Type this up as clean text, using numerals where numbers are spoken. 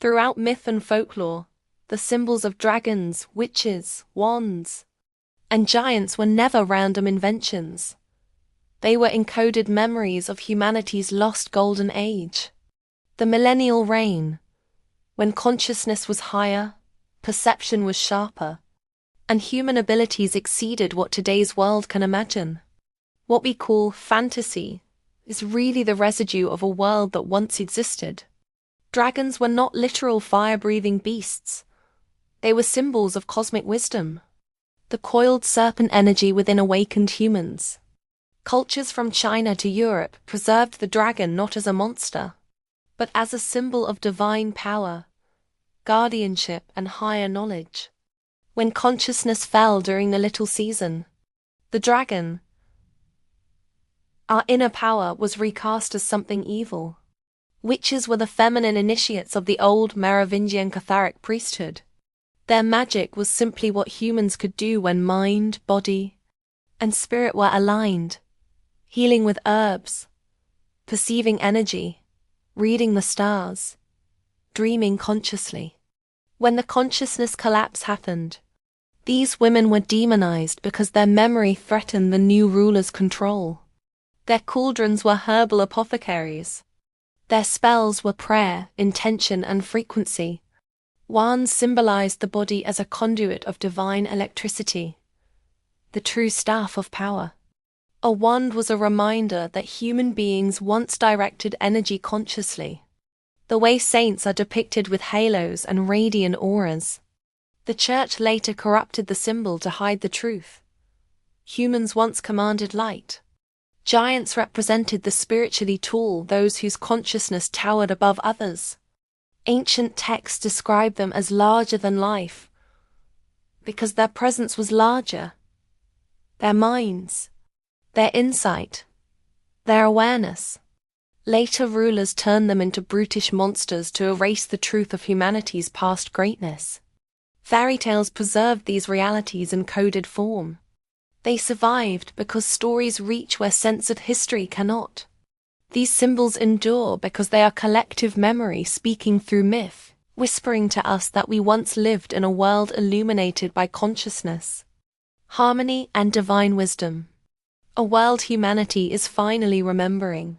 Throughout myth and folklore, the symbols of dragons, witches, wands, and giants were never random inventions. They were encoded memories of humanity's lost golden age. The millennial reign, when consciousness was higher, perception was sharper, and human abilities exceeded what today's world can imagine. What we call fantasy is really the residue of a world that once existed. Dragons were not literal fire-breathing beasts. They were symbols of cosmic wisdom, the coiled serpent energy within awakened humans. Cultures from China to Europe preserved the dragon not as a monster, but as a symbol of divine power, guardianship, and higher knowledge. When consciousness fell during the little season, the dragon, our inner power, was recast as something evil. Witches were the feminine initiates of the old Merovingian Catharic priesthood. Their magic was simply what humans could do when mind, body, and spirit were aligned, healing with herbs, perceiving energy, reading the stars, dreaming consciously. When the consciousness collapse happened, these women were demonized because their memory threatened the new ruler's control. Their cauldrons were herbal apothecaries. Their spells were prayer, intention, and frequency. Wands symbolized the body as a conduit of divine electricity, the true staff of power. A wand was a reminder that human beings once directed energy consciously, the way saints are depicted with halos and radiant auras. The church later corrupted the symbol to hide the truth. Humans once commanded light. Giants represented the spiritually tall, those whose consciousness towered above others. Ancient texts describe them as larger than life, because their presence was larger. Their minds, their insight, their awareness. Later rulers turned them into brutish monsters to erase the truth of humanity's past greatness. Fairy tales preserved these realities in coded form. They survived because stories reach where censored history cannot. These symbols endure because they are collective memory speaking through myth, whispering to us that we once lived in a world illuminated by consciousness, harmony, and divine wisdom. A world humanity is finally remembering.